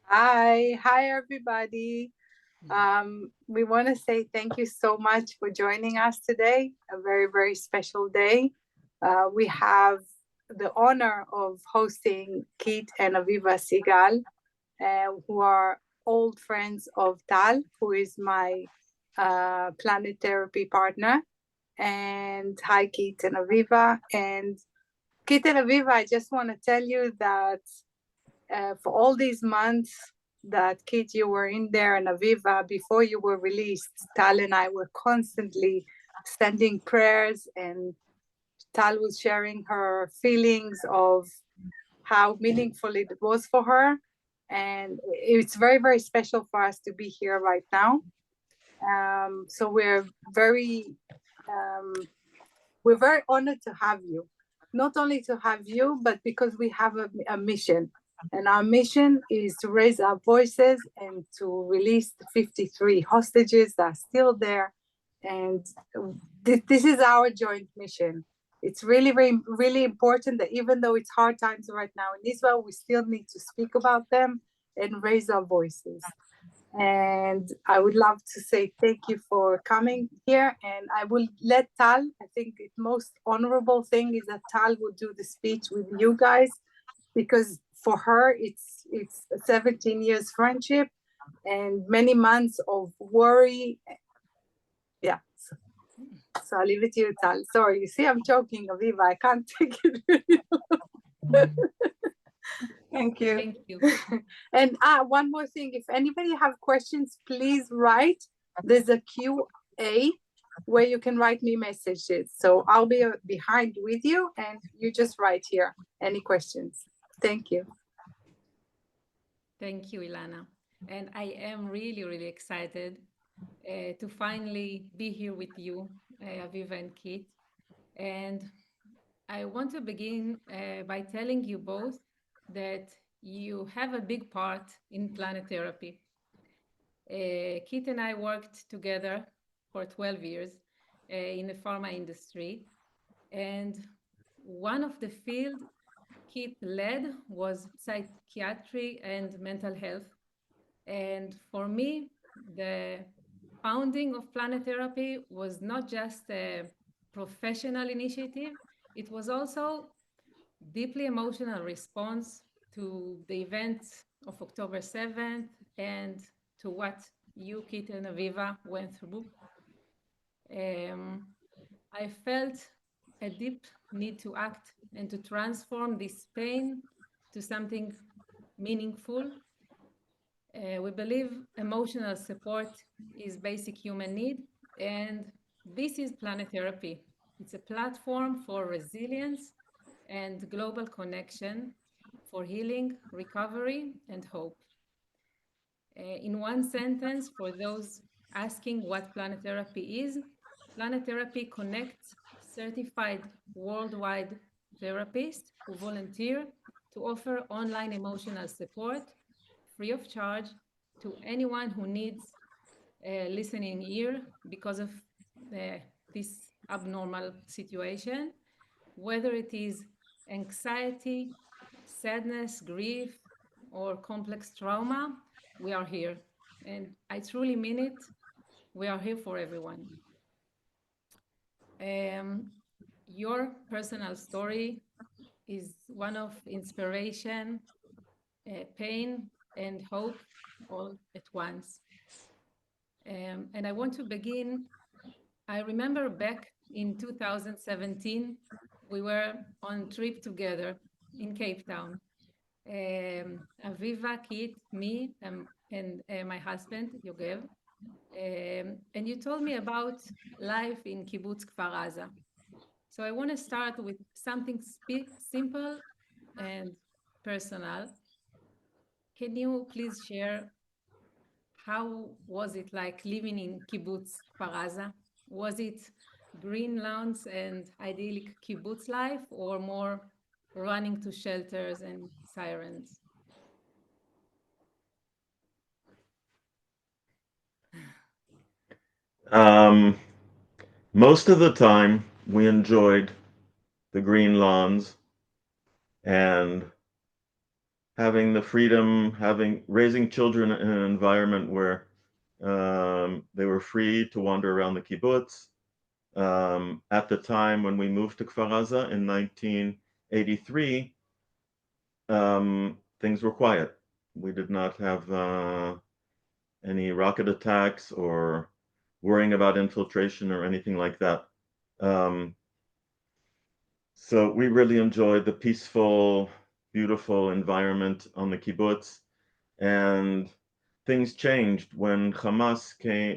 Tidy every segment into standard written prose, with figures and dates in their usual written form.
Hi, everybody. We want to say thank you so much for joining us today. A very, very special day. We have the honor of hosting Keith and Aviva Siegel, who are old friends of Tal, who is my Planetherapy partner. And hi, Keith and Aviva. And Keith and Aviva, I just want to tell you that for all these months that Kit, you were in there, and Aviva, before you were released, Tal and I were constantly sending prayers, and Tal was sharing her feelings of how meaningful it was for her. And it's very, very special for us to be here right now. So um, we're very honored to have you. Not only to have you, but because we have a mission. And our mission is to raise our voices and to release the 53 hostages that are still there. And this is our joint mission. It's really, very, really important that even though it's hard times right now in Israel, we still need to speak about them and raise our voices. And I would love to say thank you for coming here. And I will let Tal, I think the most honorable thing is that Tal will do the speech with you guys, because for her, it's a 17 years friendship and many months of worry. Yeah. So I'll leave it to you, Tal. Sorry, you see, I'm joking, Aviva. I can't take it. Thank you. Thank you. And one more thing, if anybody have questions, please write. There's a QA where you can write me messages. So I'll be behind with you, and you just write here any questions. Thank you. Thank you, Ilana. And I am really, really excited to finally be here with you, Aviva and Keith. And I want to begin by telling you both that you have a big part in Planetherapy. Keith and I worked together for 12 years in the pharma industry. And one of the fields Keith led was psychiatry and mental health. And for me, the founding of Planetherapy was not just a professional initiative, it was also deeply emotional response to the events of October 7th and to what you, Kit and Aviva, went through. I felt a deep need to act and to transform this pain to something meaningful. We believe emotional support is basic human need, and this is Planetherapy. It's a platform for resilience and global connection, for healing, recovery, and hope. In one sentence, for those asking what Planetherapy is, Planetherapy connects certified worldwide therapists who volunteer to offer online emotional support free of charge to anyone who needs a listening ear because of this abnormal situation, whether it is anxiety, sadness, grief, or complex trauma, we are here. And I truly mean it. We are here for everyone. Your personal story is one of inspiration, pain, and hope all at once. And I want to begin. I remember back in 2017, we were on trip together in Cape Town. Aviva, Kit, me, and my husband, Yogev. And you told me about life in Kibbutz Kfar Aza. So I want to start with something simple and personal. Can you please share how was it like living in Kibbutz Kfar Aza? Was it green lawns and idyllic kibbutz life, or more running to shelters and sirens? Most of the time, we enjoyed the green lawns and having the freedom, raising children in an environment where they were free to wander around the kibbutz. At the time when we moved to Kfar Aza in 1983, things were quiet. We did not have any rocket attacks or worrying about infiltration or anything like that. So we really enjoyed the peaceful, beautiful environment on the kibbutz, and things changed when Hamas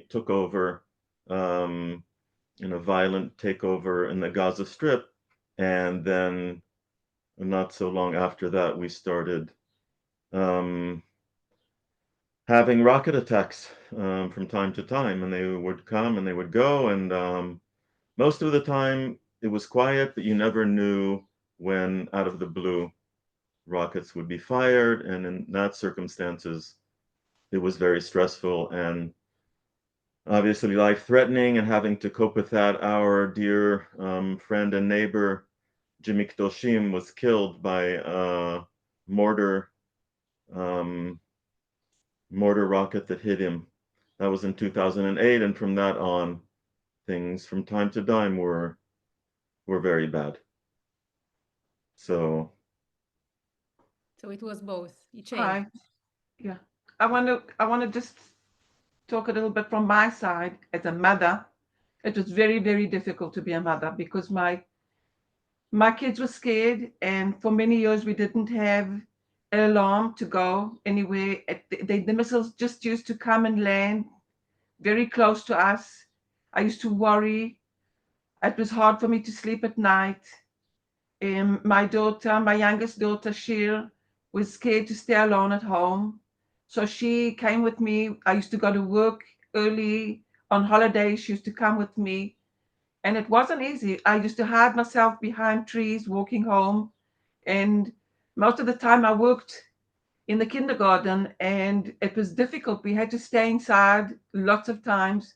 took over in a violent takeover in the Gaza Strip, and then not so long after that we started having rocket attacks from time to time, and they would come and they would go, and most of the time it was quiet, but you never knew when out of the blue rockets would be fired, and in that circumstances it was very stressful and obviously life-threatening, and having to cope with that. Our dear friend and neighbor Jimmy Kdoshim was killed by a mortar rocket that hit him. That was in 2008, and from that on, things from time to time were very bad. So it was both. It changed. Hi. Yeah. I want to just talk a little bit from my side as a mother. It was very, very difficult to be a mother because my kids were scared, and for many years we didn't have an alarm to go anywhere. The missiles just used to come and land very close to us. I used to worry. It was hard for me to sleep at night. My youngest daughter, Shir, was scared to stay alone at home. So she came with me. I used to go to work early on holidays. She used to come with me. And it wasn't easy. I used to hide myself behind trees walking home. And most of the time I worked in the kindergarten, and it was difficult. We had to stay inside lots of times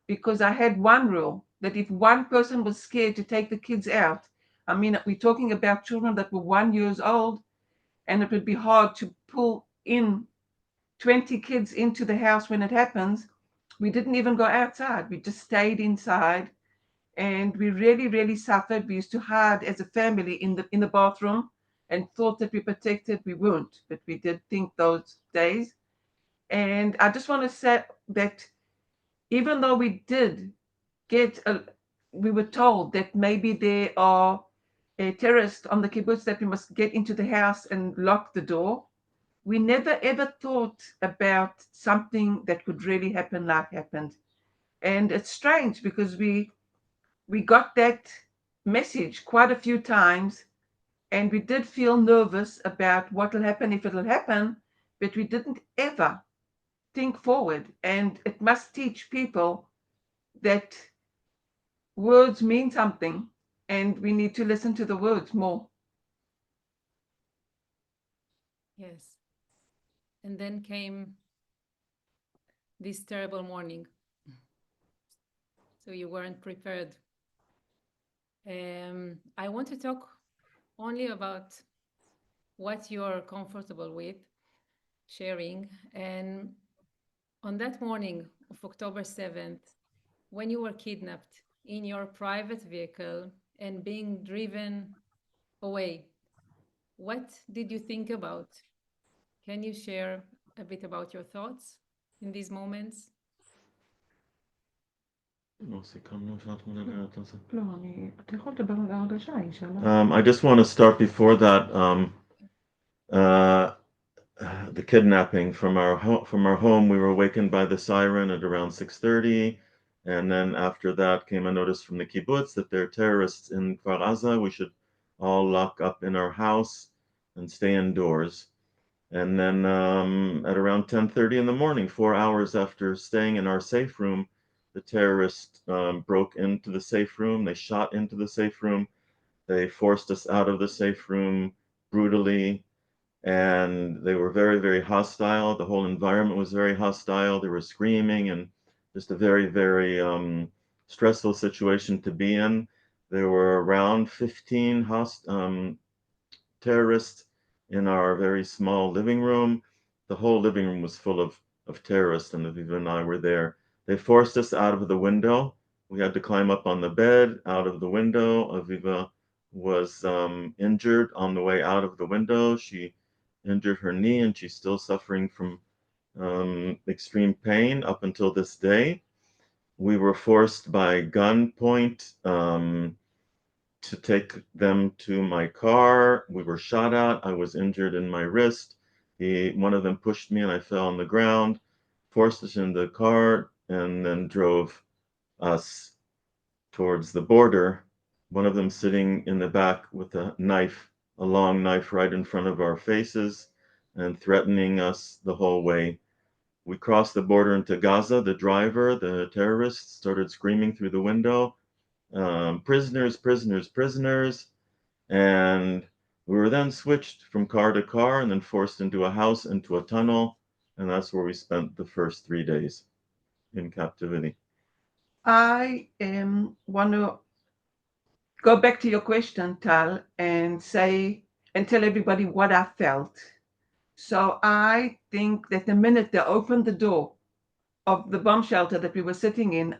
because I had one rule that if one person was scared to take the kids out, I mean, we're talking about children that were 1 year old, and it would be hard to pull in 20 kids into the house when it happens. We didn't even go outside. We just stayed inside, and we really, really suffered. We used to hide as a family in the bathroom and thought that we protected. We weren't, but we did think those days. And I just want to say that even though we did we were told that maybe there are terrorists on the kibbutz, that we must get into the house and lock the door. We never ever thought about something that could really happen like happened. And it's strange because we got that message quite a few times, and we did feel nervous about what will happen if it'll happen, but we didn't ever think forward. And it must teach people that words mean something, and we need to listen to the words more. Yes. And then came this terrible morning. So you weren't prepared. I want to talk only about what you're comfortable with sharing. And on that morning of October 7th, when you were kidnapped in your private vehicle and being driven away, what did you think about? Can you share a bit about your thoughts in these moments? I just want to start before that. The kidnapping from our home, we were awakened by the siren at around 6:30, and then after that came a notice from the kibbutz that there are terrorists in Kfar Aza. We should all lock up in our house and stay indoors. And then at around 10:30 in the morning, 4 hours after staying in our safe room, the terrorists broke into the safe room. They shot into the safe room. They forced us out of the safe room brutally, and they were very, very hostile. The whole environment was very hostile. They were screaming, and just a very, very stressful situation to be in. There were around 15 terrorists in our very small living room. The whole living room was full of terrorists, and Aviva and I were there. They forced us out of the window. We had to climb up on the bed out of the window. Aviva was injured on the way out of the window. She injured her knee, and she's still suffering from extreme pain up until this day. We were forced by gunpoint to take them to my car. We were shot at. I was injured in my wrist. One of them pushed me and I fell on the ground, forced us in the car, and then drove us towards the border. One of them sitting in the back with a knife, a long knife right in front of our faces and threatening us the whole way. We crossed the border into Gaza. The driver, the terrorist, started screaming through the window, prisoners, prisoners, prisoners. And we were then switched from car to car and then forced into a house, into a tunnel. And that's where we spent the first 3 days in captivity. I want to go back to your question, Tal, and tell everybody what I felt. So I think that the minute they opened the door of the bomb shelter that we were sitting in,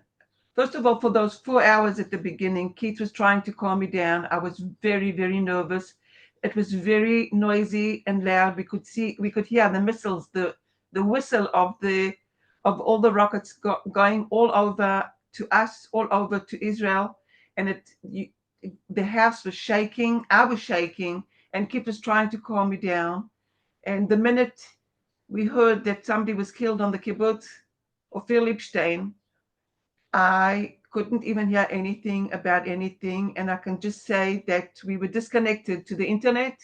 first of all, for those 4 hours at the beginning, Keith was trying to calm me down. I was very, very nervous. It was very noisy and loud. We could hear the missiles, the whistle of all the rockets going all over to us, all over to Israel, and the house was shaking. I was shaking, and Keith was trying to calm me down. And the minute we heard that somebody was killed on the kibbutz, or Phil Epstein, I couldn't even hear anything about anything. And I can just say that we were disconnected to the internet.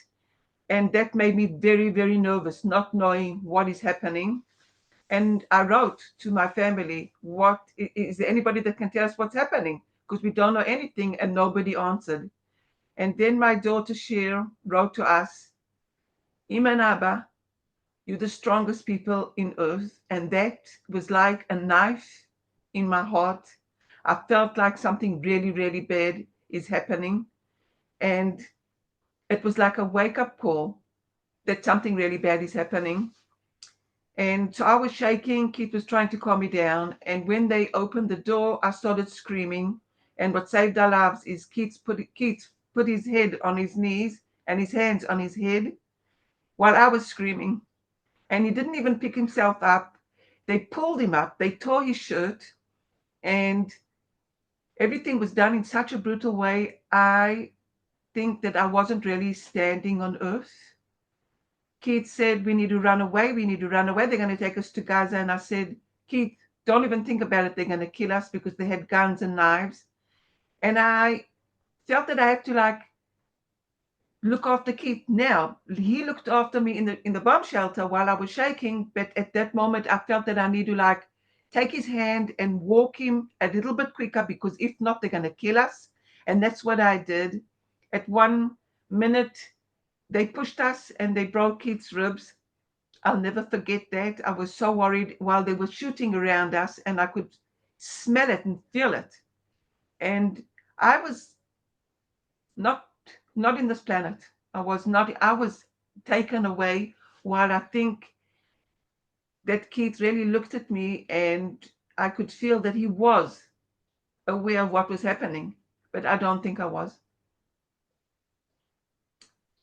And that made me very, very nervous, not knowing what is happening. And I wrote to my family, is there anybody that can tell us what's happening? Because we don't know anything, and nobody answered. And then my daughter Shir wrote to us, Ima and Abba, you're the strongest people in earth. And that was like a knife in my heart. I felt like something really, really bad is happening. And it was like a wake up call that something really bad is happening. And so I was shaking. Keith was trying to calm me down. And when they opened the door, I started screaming. And what saved our lives is Keith put his head on his knees and his hands on his head while I was screaming. And he didn't even pick himself up. They pulled him up. They tore his shirt. And everything was done in such a brutal way. I think that I wasn't really standing on earth. Keith said, we need to run away. We need to run away. They're going to take us to Gaza. And I said, Keith, don't even think about it. They're going to kill us because they had guns and knives. And I felt that I had to look after Keith now. He looked after me in the bomb shelter while I was shaking. But at that moment, I felt that I need to take his hand and walk him a little bit quicker, because if not, they're going to kill us. And that's what I did. At 1 minute, they pushed us and they broke Keith's ribs. I'll never forget that. I was so worried while they were shooting around us, and I could smell it and feel it. And I was not in this planet. I was taken away, while I think that Keith really looked at me and I could feel that he was aware of what was happening, but I don't think I was.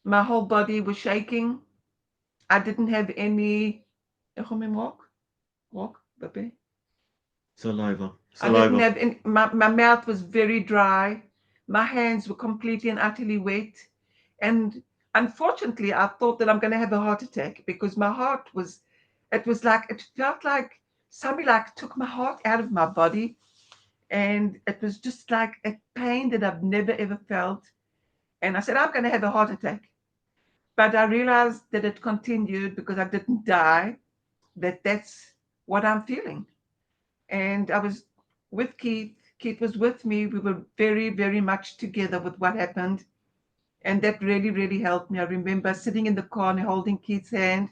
My whole body was shaking. I didn't have any walk, baby. Saliva. I didn't have any, my mouth was very dry. My hands were completely and utterly wet. And unfortunately, I thought that I'm going to have a heart attack, because my heart was, it felt like somebody took my heart out of my body. And it was just like a pain that I've never ever felt. And I said, I'm going to have a heart attack. But I realized that it continued because I didn't die, that's what I'm feeling. And I was with Keith. Keith was with me. We were very, very much together with what happened. And that really, really helped me. I remember sitting in the car and holding Keith's hand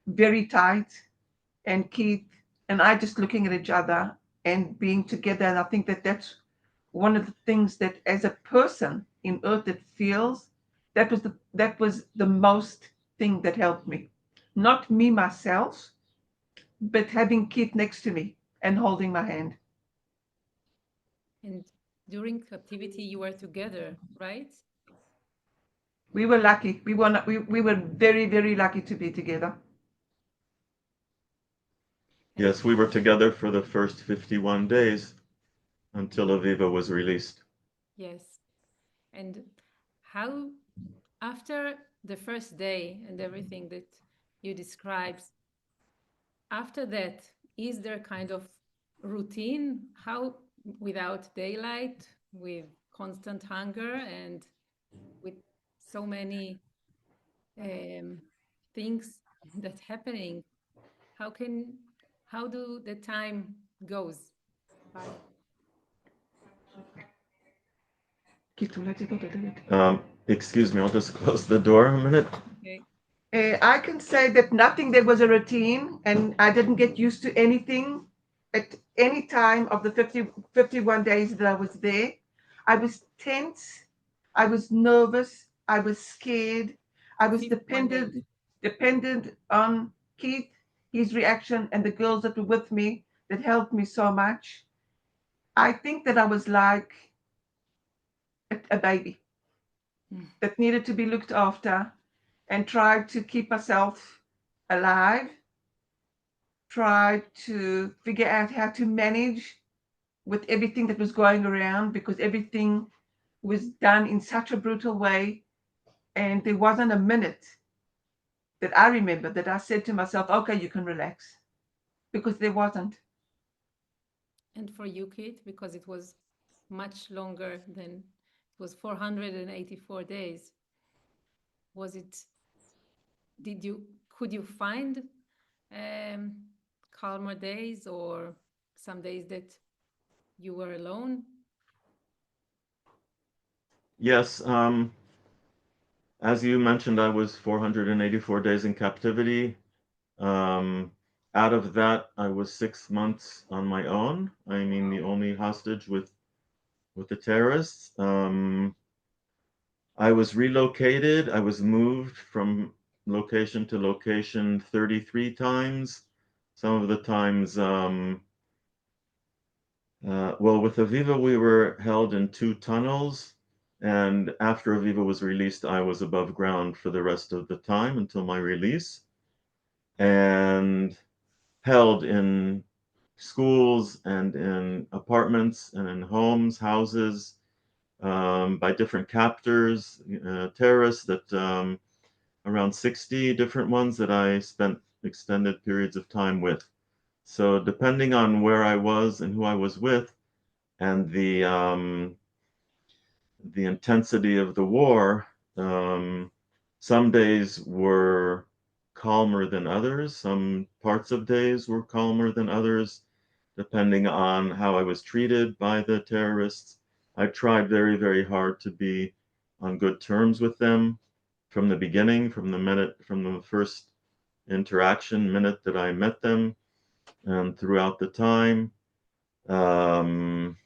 very tight, and Keith and I just looking at each other and being together. And I think that that's one of the things that, as a person in earth, that feels, that was the most thing that helped me. Not me myself, but having Keith next to me and holding my hand. And during captivity, you were together, right? We were lucky. We were very, very lucky to be together. Yes, we were together for the first 51 days until Aviva was released. Yes. And how, after the first day and everything that you described, after that, is there kind of routine? How, without daylight, with constant hunger and with so many things that happening, how do the time goes by? Excuse me, I'll just close the door a minute. Okay. I can say that nothing there was a routine, and I didn't get used to anything at any time of the 51 days that I was there. I was tense, I was nervous, I was scared, I was 51 days. dependent on Keith, his reaction, and the girls that were with me that helped me so much. I think that I was like a baby that needed to be looked after and tried to keep myself alive, tried to figure out how to manage with everything that was going around because everything was done in such a brutal way. And there wasn't a minute that I remember that I said to myself, okay, you can relax, because there wasn't. And for you, Kate, because it was much longer than it was 484 days. Was it, could you find um, calmer days or some days that you were alone? Yes, as you mentioned, I was 484 days in captivity. Out of that, I was 6 months on my own. I mean, the only hostage with the terrorists. I was relocated. I was moved from location to location 33 times. Some of the times, well, with Aviva, we were held in 2 tunnels. And after Aviva was released, I was above ground for the rest of the time until my release. And held in schools and in apartments and in homes, houses, by different captors, terrorists that around 60 different ones that I spent extended periods of time with. So depending on where I was and who I was with and the intensity of the war, some days were calmer than others. Some parts of days were calmer than others, depending on how I was treated by the terrorists. I tried very, very hard to be on good terms with them from the beginning, from the first interaction minute that I met them, and throughout the time, um,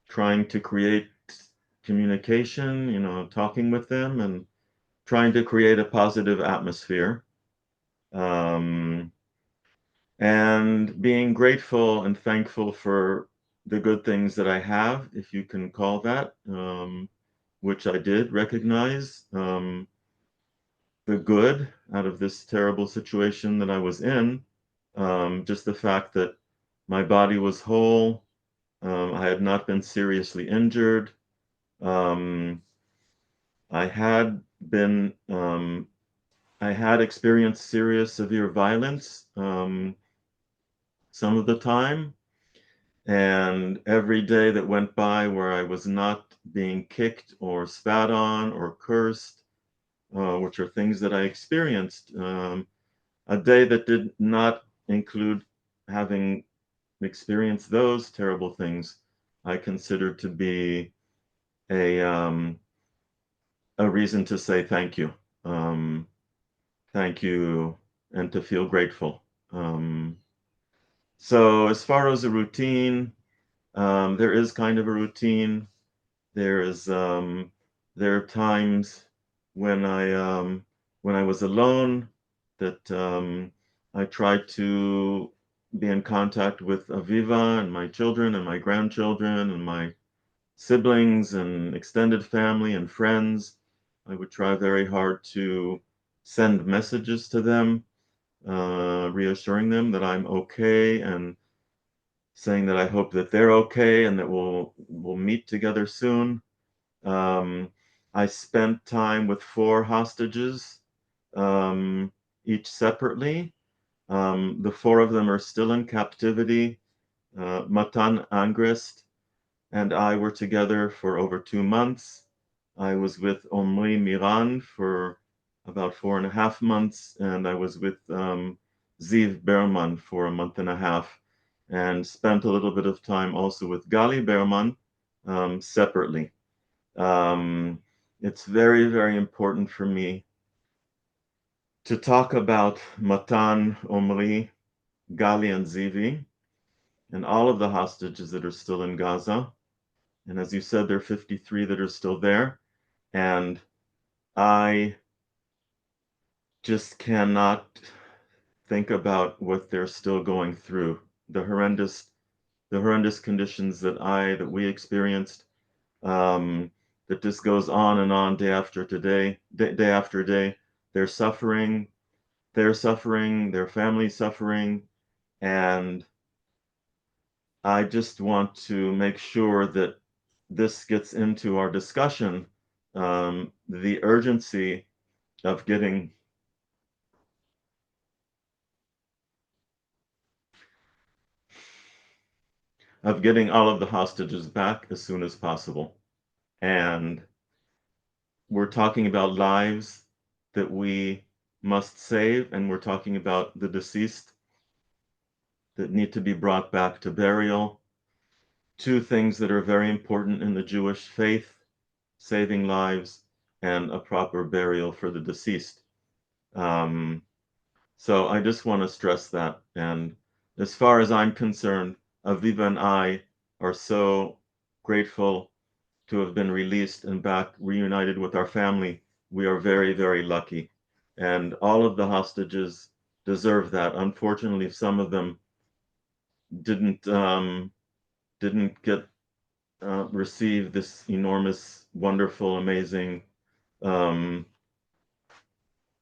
trying to create communication, talking with them and trying to create a positive atmosphere. Um, and being grateful and thankful for the good things that I have, if you can call that, which I did recognize the good out of this terrible situation that I was in. Just the fact that my body was whole, I had not been seriously injured. I had been, I had experienced serious, severe violence some of the time. And every day that went by where I was not being kicked or spat on or cursed, which are things that I experienced, a day that did not include having experienced those terrible things, I consider to be a reason to say thank you. Thank you, and to feel grateful. So as far as a routine, there is kind of a routine. There are times when I when I was alone, that I tried to be in contact with Aviva and my children and my grandchildren and my siblings and extended family and friends. I would try very hard to send messages to them, reassuring them that I'm okay and saying that I hope that they're okay and that we'll meet together soon. Um, I spent time with 4 hostages, each separately. The 4 of them are still in captivity. Matan Angrist and I were together for over 2 months. I was with Omri Miran for about 4.5 months, and I was with Ziv Berman for a month and a half, and spent a little bit of time also with Gali Berman separately. It's very, very important for me to talk about Matan, Omri, Gali, and Zivi, and all of the hostages that are still in Gaza. And as you said, there are 53 that are still there. And I just cannot think about what they're still going through. The horrendous conditions that we experienced, that this goes on and on day after day. They're suffering, their family's suffering, and I just want to make sure that this gets into our discussion, the urgency of getting all of the hostages back as soon as possible. And we're talking about lives that we must save, and we're talking about the deceased that need to be brought back to burial. 2 things that are very important in the Jewish faith: saving lives and a proper burial for the deceased. So I just want to stress that. And as far as I'm concerned, Aviva and I are so grateful to have been released and back reunited with our family. We are very, very lucky. And all of the hostages deserve that. Unfortunately, some of them didn't get receive this enormous, wonderful, amazing, um,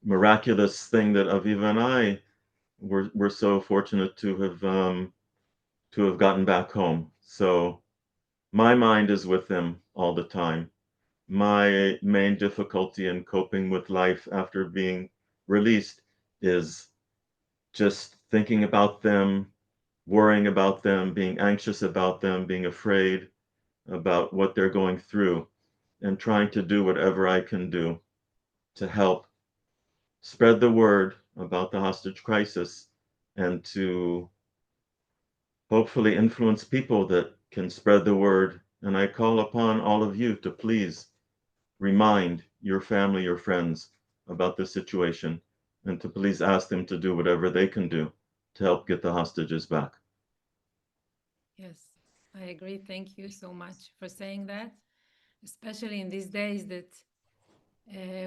miraculous thing that Aviva and I were so fortunate to have gotten back home. So my mind is with them all the time. My main difficulty in coping with life after being released is just thinking about them, worrying about them, being anxious about them, being afraid about what they're going through, and trying to do whatever I can do to help spread the word about the hostage crisis and to hopefully influence people that can spread the word. And I call upon all of you to please remind your family, your friends about this situation, and to please ask them to do whatever they can do to help get the hostages back. Yes, I agree. Thank you so much for saying that, especially in these days that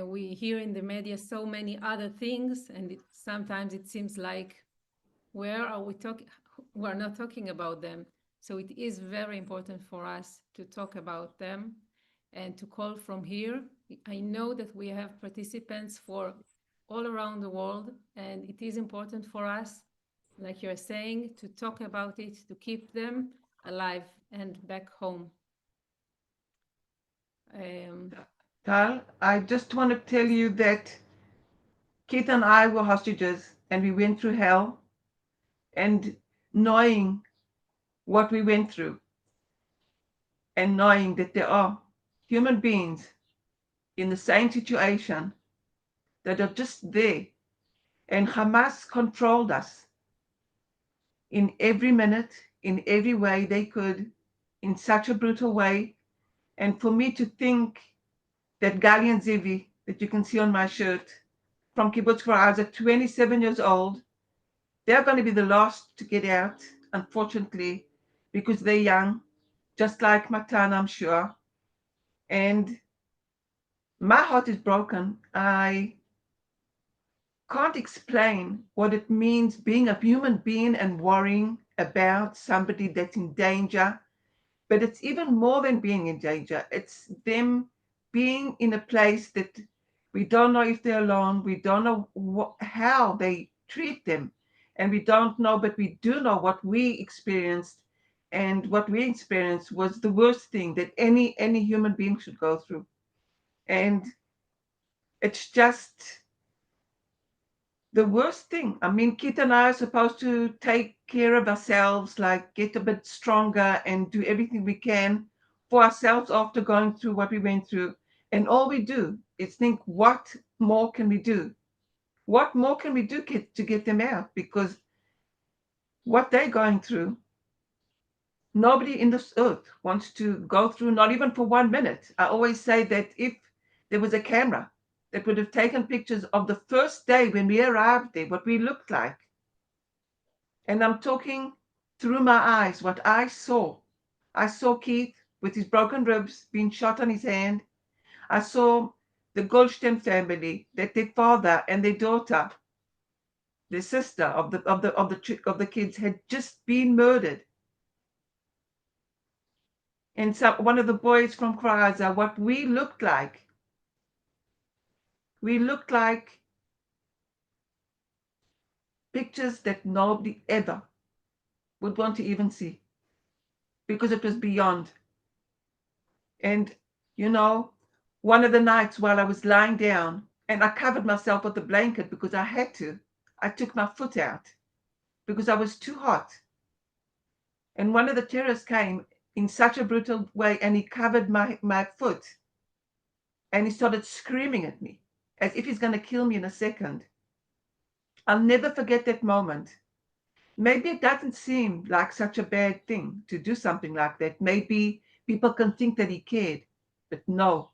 we hear in the media so many other things, and sometimes it seems like where are we talking? We're not talking about them. So it is very important for us to talk about them and to call from here. I know that we have participants for all around the world, and it is important for us, like you're saying, to talk about it, to keep them alive and back home. Tal, I just want to tell you that Keith and I were hostages and we went through hell, and knowing what we went through and knowing that there are human beings in the same situation that are just there, and Hamas controlled us in every minute, in every way they could, in such a brutal way. And for me to think that Gali and Zivi, that you can see on my shirt, from Kibbutz Kfar Aza, 27 years old, they're going to be the last to get out, unfortunately, because they're young, just like Matan, I'm sure. And my heart is broken. I can't explain what it means being a human being and worrying about somebody that's in danger. But it's even more than being in danger. It's them being in a place that we don't know if they're alone. We don't know how they treat them. And we don't know, but we do know what we experienced. And what we experienced was the worst thing that any human being should go through. And it's just the worst thing. I mean, Keith and I are supposed to take care of ourselves, like get a bit stronger and do everything we can for ourselves after going through what we went through. And all we do is think, what more can we do? What more can we do to get them out? Because what they're going through, nobody in this earth wants to go through, not even for 1 minute. I always say that if there was a camera that would have taken pictures of the first day when we arrived there, what we looked like, and I'm talking through my eyes, what I saw. I saw Keith with his broken ribs being shot on his hand. I saw the Goldstein family, that their father and their daughter, their sister of the kids, had just been murdered. And so one of the boys from Gaza, what we looked like pictures that nobody ever would want to even see, because it was beyond. And, you know, one of the nights while I was lying down and I covered myself with a blanket because I had to, I took my foot out because I was too hot. And one of the terrorists came in such a brutal way and he covered my foot and he started screaming at me as if he's going to kill me in a second. I'll never forget that moment. Maybe it doesn't seem like such a bad thing to do something like that. Maybe people can think that he cared, but no.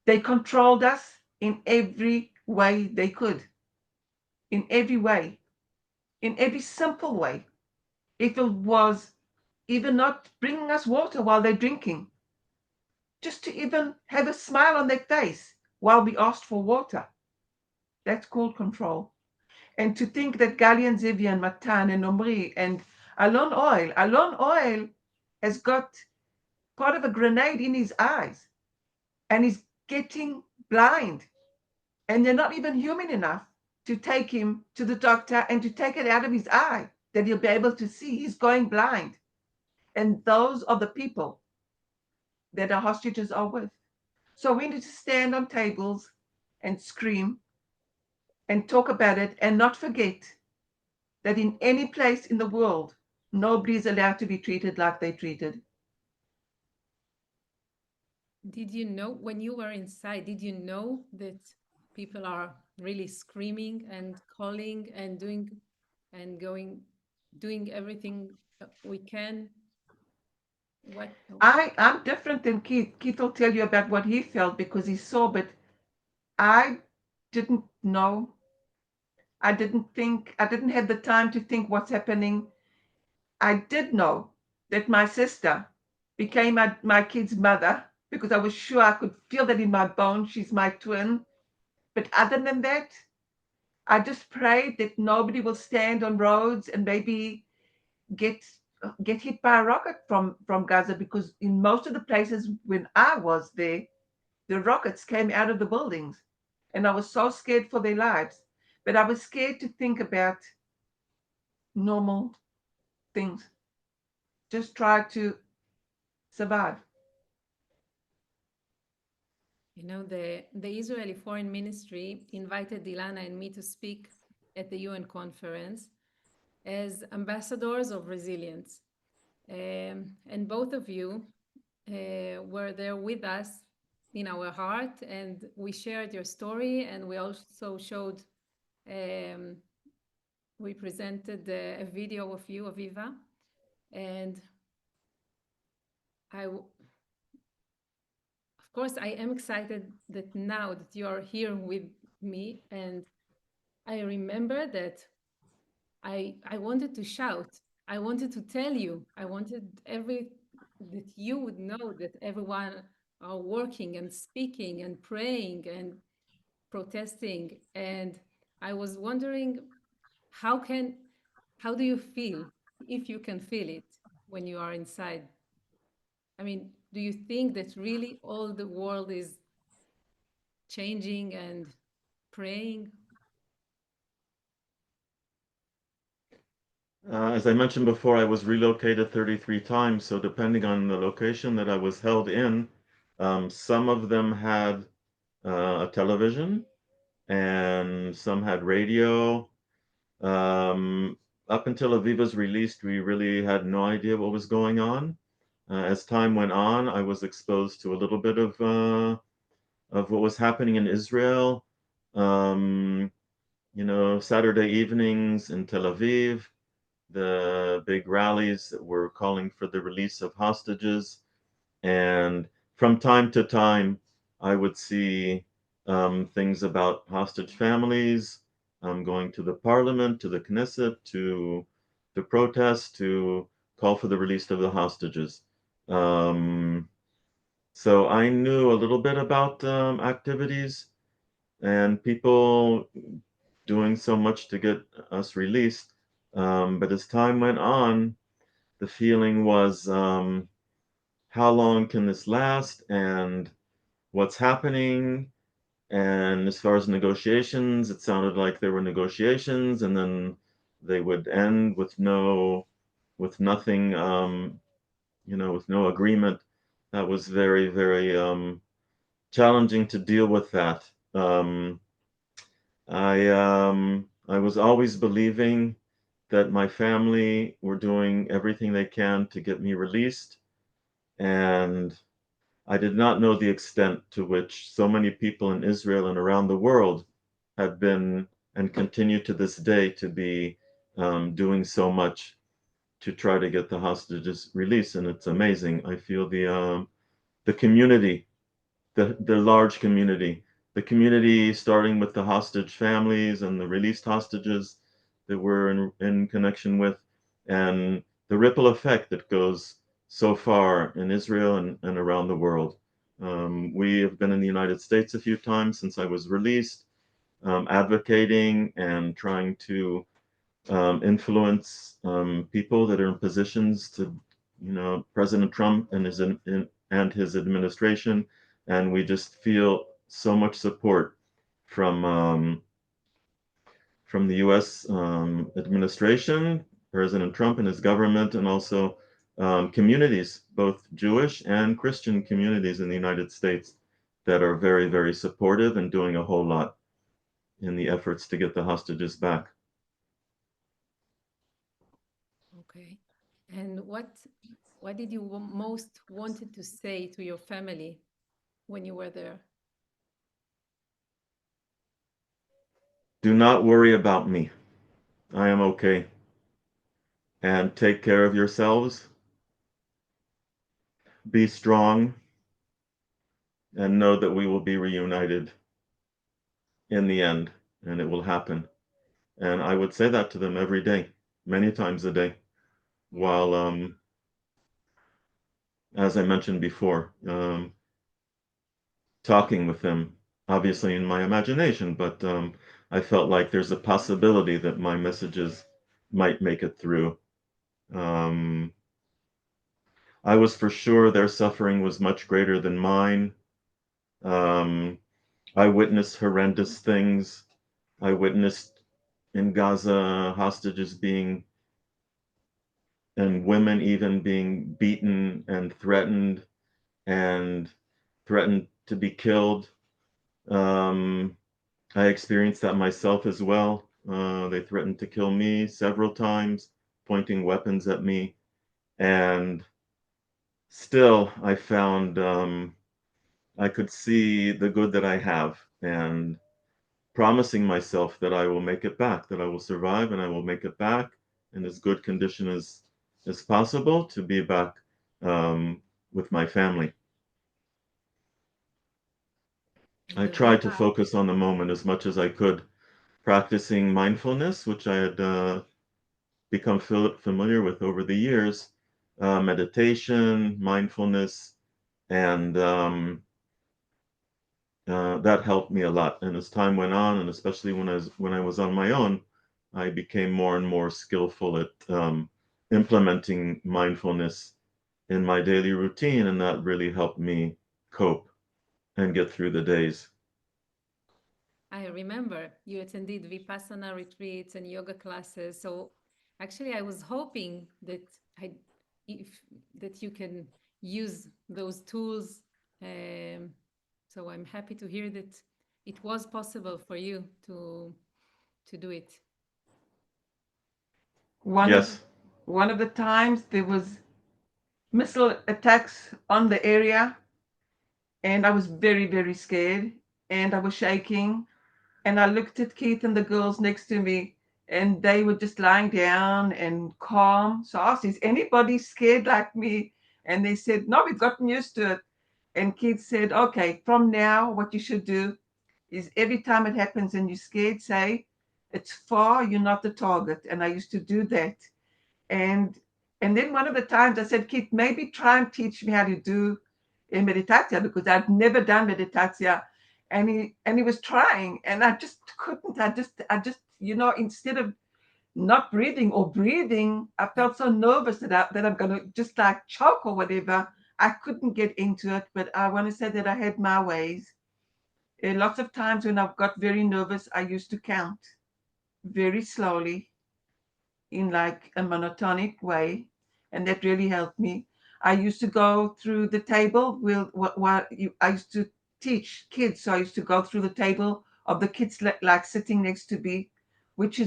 They controlled us in every way they could, in every way, in every simple way. If it was even not bringing us water while they're drinking, just to even have a smile on their face while we asked for water. That's called control. And to think that Gali and Zivian, Matan and Omri and Alon Oil has got part of a grenade in his eyes and he's getting blind. And they're not even human enough to take him to the doctor and to take it out of his eye that he'll be able to see. He's going blind. And those are the people that our hostages are with. So we need to stand on tables and scream and talk about it and not forget that in any place in the world, nobody is allowed to be treated like they treated. Did you know when you were inside, did you know that people are really screaming and calling and doing everything we can? What? I'm different than Keith. Keith will tell you about what he felt because he saw, but I didn't know. I didn't think, I didn't have the time to think what's happening. I did know that my sister became my kid's mother because I was sure I could feel that in my bones. She's my twin. But other than that, I just prayed that nobody will stand on roads and maybe get get hit by a rocket from Gaza, because in most of the places when I was there, the rockets came out of the buildings and I was so scared for their lives. But I was scared to think about normal things. Just try to survive. You know, the Israeli Foreign Ministry invited Dilana and me to speak at the UN conference as ambassadors of resilience. And both of you were there with us in our heart, and we shared your story, and we also showed, um, we presented a video of you, Aviva, and of course, I am excited that now that you are here with me, and I remember that I wanted to shout. I wanted to tell you. I wanted that you would know that everyone are working and speaking and praying, and protesting, and I was wondering how can how do you feel, if you can feel it when you are inside? I mean, do you think that really all the world is changing and praying? As I mentioned before, I was relocated 33 times, so depending on the location that I was held in, some of them had a television and some had radio. Um, Up until Aviva's released, we really had no idea what was going on. As time went on, I was exposed to a little bit of what was happening in Israel. Um, Saturday evenings in Tel Aviv, the big rallies that were calling for the release of hostages. And from time to time, I would see things about hostage families, going to the parliament, to the Knesset, to protest, to call for the release of the hostages. So I knew a little bit about activities and people doing so much to get us released. But as time went on, the feeling was, how long can this last and what's happening? And as far as negotiations, it sounded like there were negotiations and then they would end with nothing, with no agreement. That was very, very challenging to deal with that. I was always believing that my family were doing everything they can to get me released, and I did not know the extent to which so many people in Israel and around the world have been and continue to this day to be doing so much to try to get the hostages released, and it's amazing. I feel the community, the large community, the community starting with the hostage families and the released hostages that we're in connection with, and the ripple effect that goes so far in Israel and around the world. We have been in the United States a few times since I was released, advocating and trying to influence people that are in positions to, President Trump and his administration, and we just feel so much support from from the U.S. Administration, President Trump and his government, and also communities, both Jewish and Christian communities in the United States, that are very, very supportive and doing a whole lot in the efforts to get the hostages back. Okay. And what did you most wanted to say to your family when you were there? Do not worry about me. I am okay. And take care of yourselves. Be strong and know that we will be reunited in the end, and it will happen. And I would say that to them every day, many times a day, while, as I mentioned before, talking with them, obviously in my imagination, but I felt like there's a possibility that my messages might make it through. Um, I was for sure their suffering was much greater than mine. Um, I witnessed horrendous things. I witnessed in Gaza hostages being, and women even being beaten and threatened to be killed. Um, I experienced that myself as well. They threatened to kill me several times, pointing weapons at me. And still, I found I could see the good that I have and promising myself that I will make it back, that I will survive and I will make it back in as good condition as possible to be back with my family. I tried to focus on the moment as much as I could, practicing mindfulness, which I had become familiar with over the years, meditation, mindfulness, and that helped me a lot. And as time went on, and especially when I was on my own, I became more and more skillful at implementing mindfulness in my daily routine, and that really helped me cope and get through the days. I remember you attended Vipassana retreats and yoga classes. So actually, I was hoping that I, if that you can use those tools. Um, so I'm happy to hear that it was possible for you to do it. One of Yes. one of the times there was missile attacks on the area, and I was very, very scared, and I was shaking. And I looked at Keith and the girls next to me, and they were just lying down and calm. So I asked, is anybody scared like me? And they said, no, we've gotten used to it. And Keith said, okay, from now, what you should do is every time it happens and you're scared, say, it's far, you're not the target. And I used to do that. And and then one of the times I said, Keith, maybe try and teach me how to do a meditatia, because I'd never done meditatia. And he was trying, and I just couldn't. I just instead of not breathing or breathing, I felt so nervous that I'm gonna just like choke or whatever. I couldn't get into it, but I want to say that I had my ways. Lots of times when I've got very nervous, I used to count very slowly in like a monotonic way, and that really helped me. I used to go through the table with what I used to teach kids, so I used to go through the table of the kids like sitting next to me, which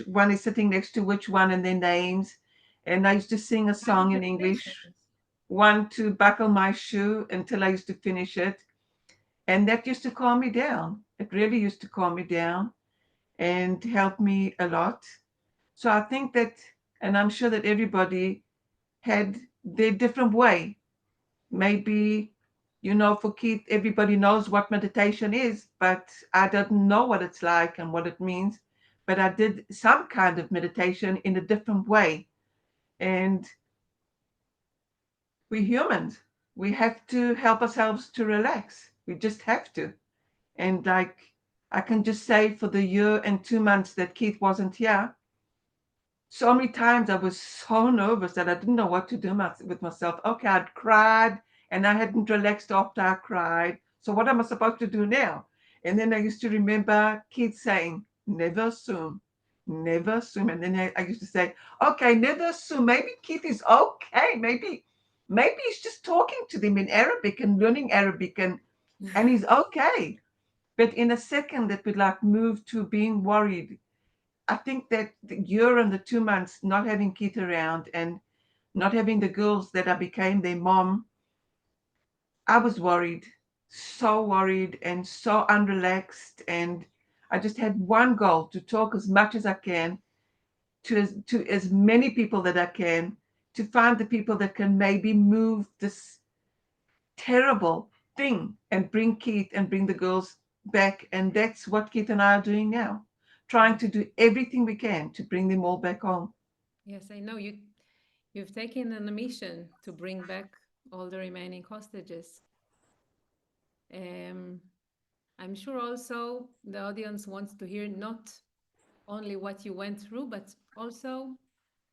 one is sitting next to which one, and their names. And I used to sing a song in English, Congratulations. one to buckle my shoe until I used to finish it, and that used to calm me down. It really used to calm me down and help me a lot. So I think that, and I'm sure that everybody had their different way. Maybe, for Keith, everybody knows what meditation is, but I don't know what it's like and what it means. But I did some kind of meditation in a different way. And we're humans. We have to help ourselves to relax. We just have to. And like, I can just say for the year and 2 months that Keith wasn't here, so many times I was so nervous that I didn't know what to do with myself. Okay, I'd cried and I hadn't relaxed after I cried. So what am I supposed to do now? And then I used to remember kids saying, never assume, never assume. And then I used to say, okay, never assume. Maybe Keith is okay. Maybe he's just talking to them in Arabic and learning Arabic, and he's okay. But in a second, that would like move to being worried. I think that the year and the 2 months not having Keith around and not having the girls that I became their mom, I was worried, so worried and so unrelaxed. And I just had one goal, to talk as much as I can to as many people that I can, to find the people that can maybe move this terrible thing and bring Keith and bring the girls back. And that's what Keith and I are doing now, trying to do everything we can to bring them all back home. Yes, I know you've taken on a mission to bring back all the remaining hostages. Um, I'm sure also the audience wants to hear not only what you went through, but also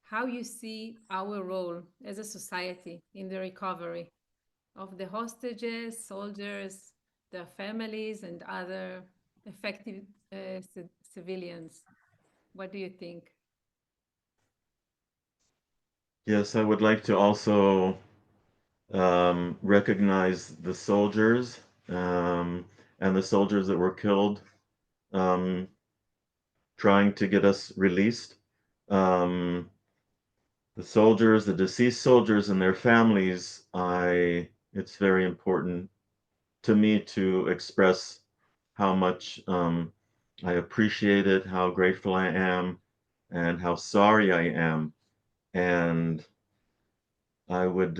how you see our role as a society in the recovery of the hostages, soldiers, their families, and other affected civilians. What do you think? Yes, I would like to also recognize the soldiers and the soldiers that were killed um, trying to get us released. Um, the soldiers, the deceased soldiers and their families, it's very important to me to express how much I appreciate it, how grateful I am, and how sorry I am. And I would,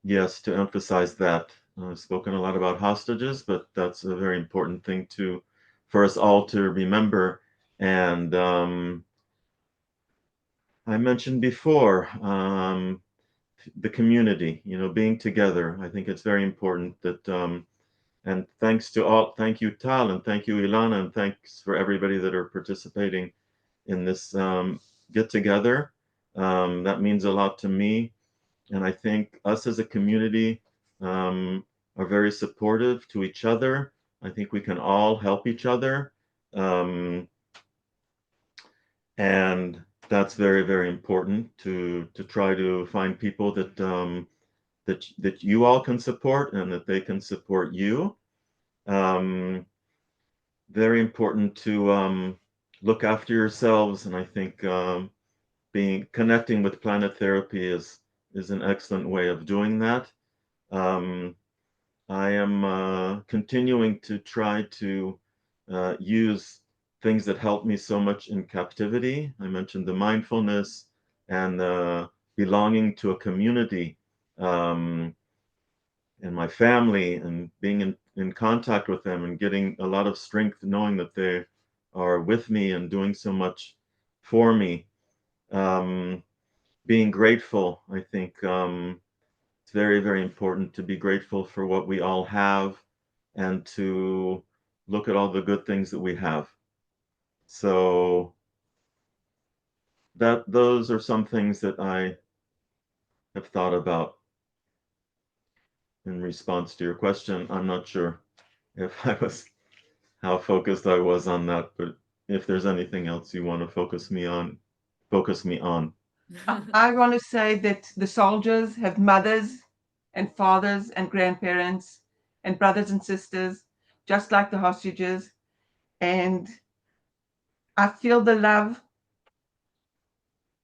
yes, to emphasize that. I've spoken a lot about hostages, but that's a very important thing for us all to remember. And I mentioned before, the community, being together. I think it's very important that And thanks to all, thank you, Tal, and thank you, Ilana, and thanks for everybody that are participating in this get together. That means a lot to me. And I think us as a community are very supportive to each other. I think we can all help each other. And that's very, very important to try to find people that you all can support and that they can support you. Very important to look after yourselves, and I think being connecting with Planetherapy is an excellent way of doing that. I am continuing to try to use things that helped me so much in captivity. I mentioned the mindfulness and belonging to a community and my family and being in contact with them and getting a lot of strength knowing that they are with me and doing so much for me. Um, Being grateful, I think it's very, very important to be grateful for what we all have and to look at all the good things that we have. So that those are some things that I have thought about in response to your question. I'm not sure if I was how focused I was on that, but if there's anything else you want to focus me on. I want to say that the soldiers have mothers and fathers and grandparents and brothers and sisters, just like the hostages. And I feel the love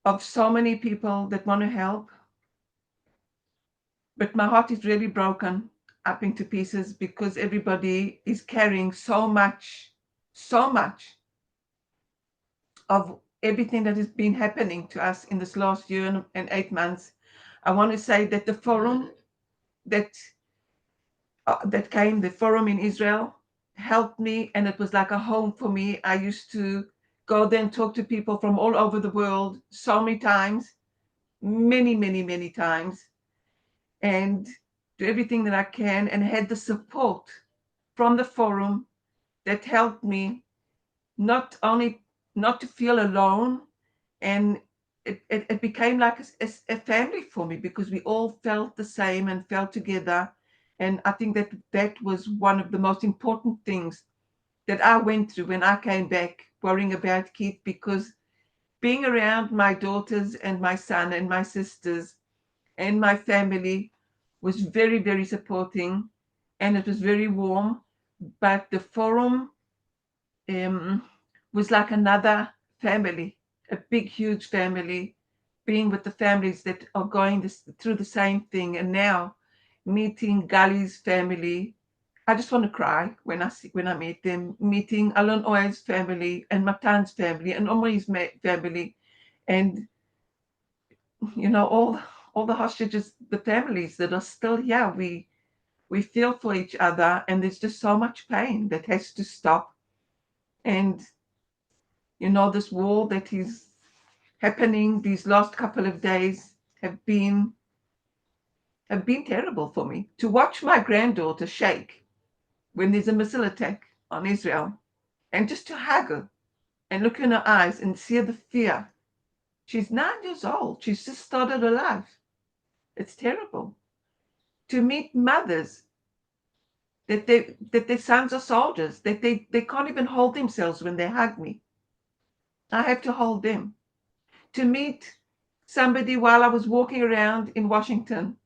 of so many people that want to help. But my heart is really broken up into pieces because everybody is carrying so much of everything that has been happening to us in this last year and 8 months. I want to say that the forum that the forum in Israel helped me, and it was like a home for me. I used to go there and talk to people from all over the world so many times, many times, and do everything that I can, and had the support from the forum that helped me not only not to feel alone, and it became like a family for me because we all felt the same and felt together. And I think that was one of the most important things that I went through when I came back worrying about Keith, because being around my daughters and my son and my sisters and my family was very supporting, and it was very warm. But the forum um, was like another family, a big, huge family, being with the families that are going through the same thing. And now meeting Gali's family, I just want to cry when I meet them. Meeting Alon Oel's family and Matan's family and Omri's family, and all the hostages, the families that are still here. We feel for each other, and there's just so much pain that has to stop. And this war that is happening these last couple of days have been terrible for me. To watch my granddaughter shake when there's a missile attack on Israel, and just to hug her and look in her eyes and see the fear. She's 9 years old. She's just started her life. It's terrible. To meet mothers that their sons are soldiers, that they can't even hold themselves when they hug me. I have to hold them. To meet somebody while I was walking around in Washington,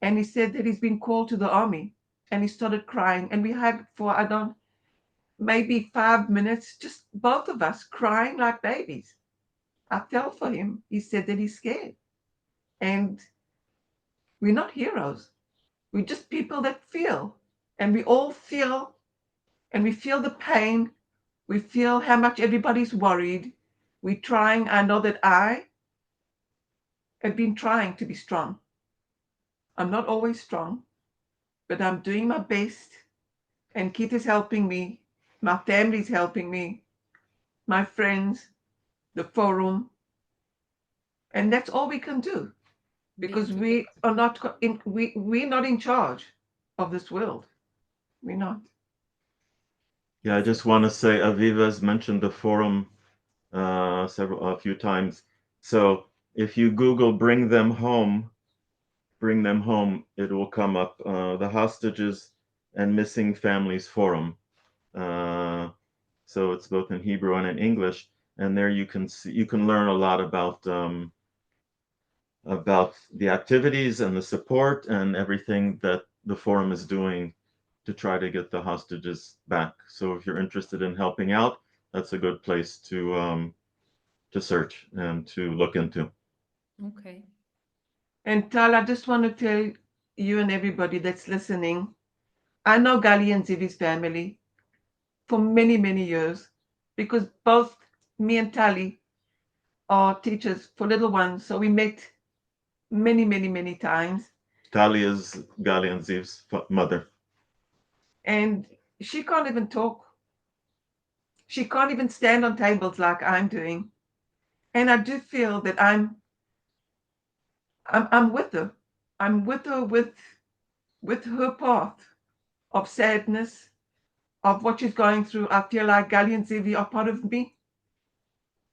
and he said that he's been called to the army, and he started crying, and we hugged for I don't maybe 5 minutes, just both of us crying like babies. I felt for him. He said that he's scared, and we're not heroes. We're just people that feel, and we all feel, and we feel the pain. We feel how much everybody's worried. We're trying. I know that I have been trying to be strong. I'm not always strong, but I'm doing my best. And Keith is helping me. My family's helping me. My friends, the forum. And that's all we can do, Being because together. we're not in charge of this world. We're not. Yeah, I just want to say Aviva's mentioned the forum a few times. So if you Google "bring them home," it will come up. The Hostages and Missing Families Forum. So it's both in Hebrew and in English, and there you can learn a lot about the activities and the support and everything that the forum is doing to try to get the hostages back. So if you're interested in helping out, that's a good place to search and to look into. Okay. And Tal, I just want to tell you and everybody that's listening, I know Gali and Zivi's family for many, many years because both me and Tali are teachers for little ones. So we met many, many, many times. Tali is Gali and Ziv's mother. And she can't even talk. She can't even stand on tables like I'm doing. And I do feel that I'm with her. I'm with her with her path of sadness, of what she's going through. I feel like Gali and Zivi are part of me.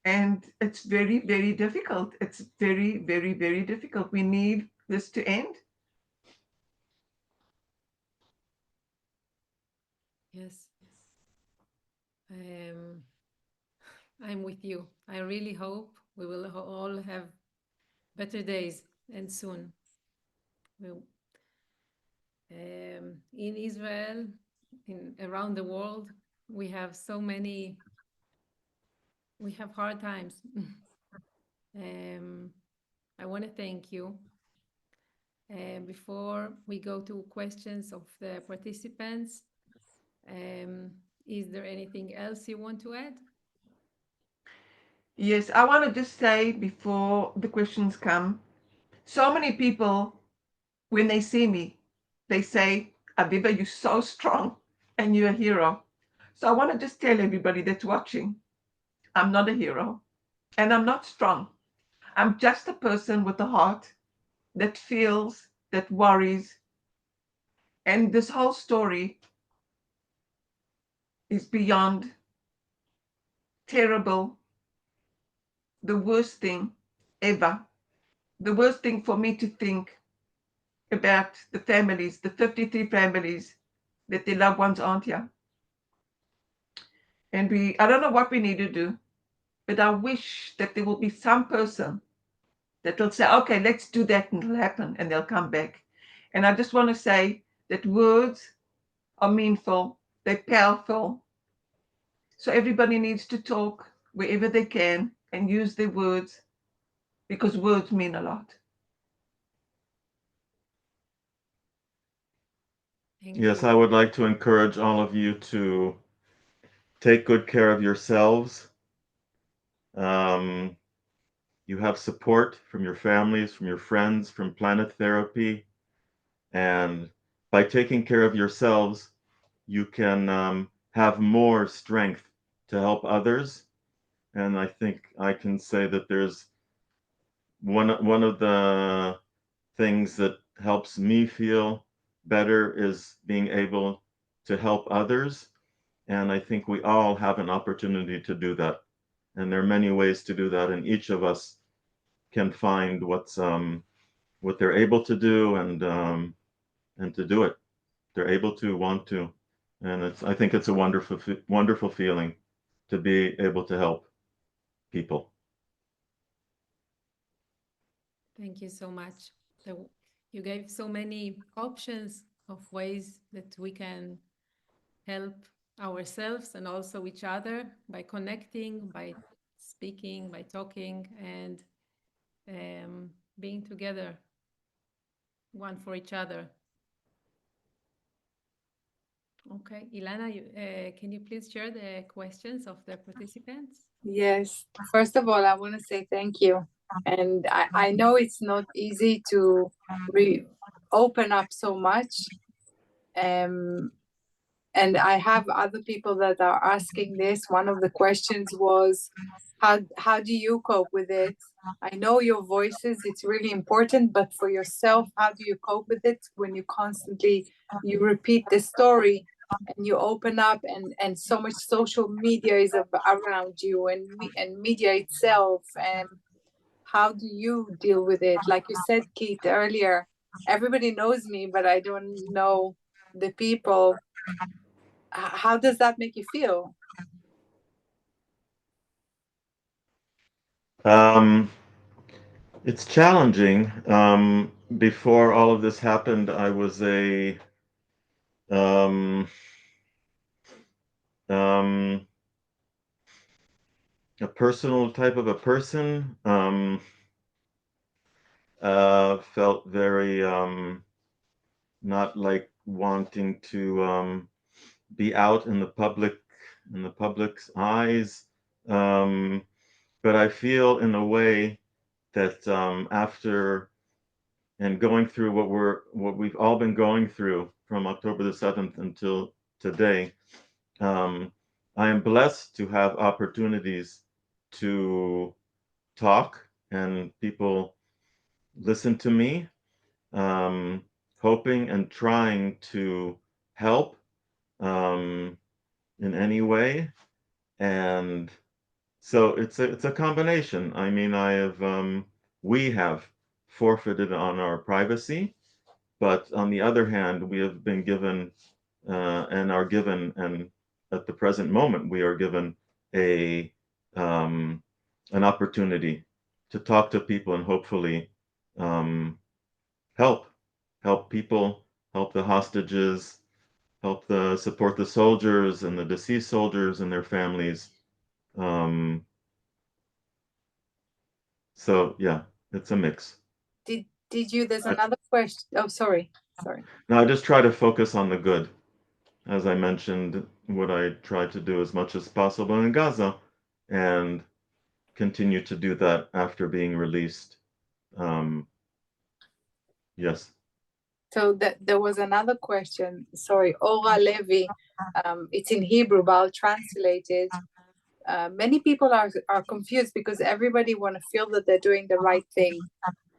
And it's very, very difficult. It's very, very, very difficult. We need this to end. Yes. I'm with you. I really hope we will all have better days and soon. In Israel, around the world, we have hard times. I want to thank you. Before we go to questions of the participants, is there anything else you want to add? Yes, I want to just say before the questions come, so many people, when they see me, they say, Aviva, you're so strong and you're a hero. So I want to just tell everybody that's watching, I'm not a hero and I'm not strong. I'm just a person with a heart that feels, that worries. And this whole story is beyond terrible, the worst thing ever. The worst thing for me to think about the families, the 53 families that their loved ones aren't here. And I don't know what we need to do, but I wish that there will be some person that will say, okay, let's do that and it'll happen and they'll come back. And I just want to say that words are meaningful, they're powerful. So everybody needs to talk wherever they can and use their words because words mean a lot. Thank Yes, you. I would like to encourage all of you to take good care of yourselves. You have support from your families, from your friends, from Planetherapy. And by taking care of yourselves, you can have more strength to help others. And I think I can say that there's one of the things that helps me feel better is being able to help others. And I think we all have an opportunity to do that. And there are many ways to do that, and each of us can find what they're able to do and to do it. They're able to, want to, and I think it's a wonderful feeling to be able to help people. Thank you so much. You gave so many options of ways that we can help ourselves and also each other by connecting, by speaking, by talking, and being together, one for each other. Okay, Ilana, can you please share the questions of the participants? Yes. First of all, I want to say thank you. And I know it's not easy to open up so much. And I have other people that are asking this. One of the questions was, how do you cope with it? I know your voices, it's really important, but for yourself, how do you cope with it when you constantly, you repeat the story and you open up, and so much social media is around you, and media itself. And how do you deal with it? Like you said, Keith, earlier, everybody knows me, but I don't know the people. How does that make you feel? It's challenging. Before all of this happened, I was um, um, a personal type of a person. Felt very not like wanting to be out in the public's eyes. But I feel in a way that after and going through what we've all been going through from October the 7th until today, I am blessed to have opportunities to talk and people listen to me, hoping and trying to help in any way. And so it's a combination. I mean, we have forfeited on our privacy, but on the other hand, we have been given and are given, and at the present moment, we are given a an opportunity to talk to people and hopefully um, help people, help the hostages, support the soldiers and the deceased soldiers and their families. Um, so yeah, it's a mix. Did you? There's another question. Oh, sorry. Now I just try to focus on the good. As I mentioned, what I try to do as much as possible in Gaza, and continue to do that after being released. Yes. So there was another question. Sorry, Ora Levi. It's in Hebrew, but I'll translate it. Many people are confused because everybody want to feel that they're doing the right thing,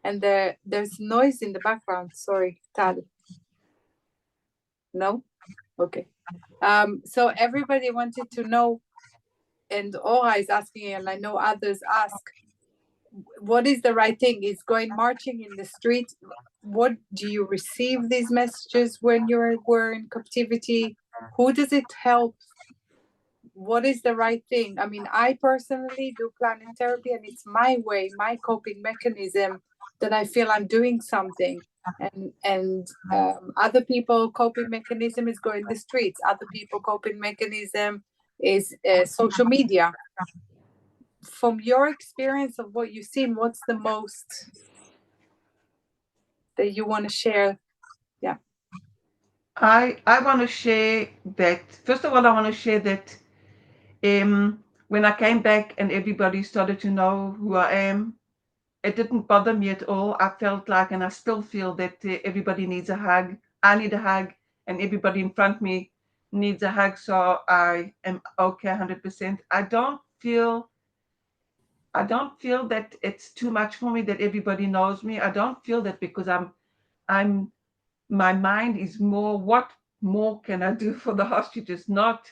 and there's noise in the background. Sorry, Tal. No? Okay. So everybody wanted to know, and Ora is asking, and I know others ask, what is the right thing? Is going marching in the street? What do you receive these messages when you were in captivity? Who does it help? What is the right thing? I mean, I personally do Planetherapy, and it's my way, my coping mechanism, that I feel I'm doing something. And other people coping mechanism is going the streets. Other people coping mechanism is social media. From your experience of what you've seen, what's the most that you want to share? Yeah. I want to share that. First of all, I want to share that when I came back and everybody started to know who I am, it didn't bother me at all. I felt like, and I still feel that everybody needs a hug. I need a hug, and everybody in front of me needs a hug. So I am okay 100%. I don't feel that it's too much for me that everybody knows me. I don't feel that because I'm my mind is more, what more can I do for the hostages, not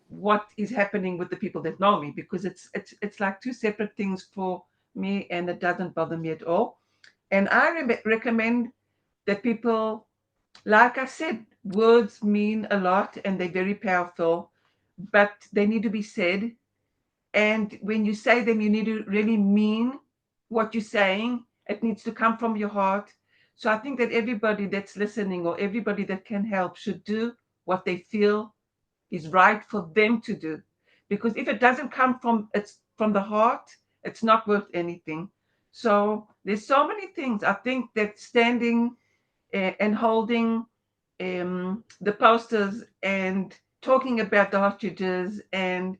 what is happening with the people that know me, because it's like two separate things for me, and it doesn't bother me at all. And I recommend that people, like I said, words mean a lot and they're very powerful, but they need to be said. And when you say them, you need to really mean what you're saying. It needs to come from your heart. So I think that everybody that's listening, or everybody that can help, should do what they feel is right for them to do. Because if it doesn't come from the heart, it's not worth anything. So there's so many things. I think that standing and holding the posters and talking about the hostages, and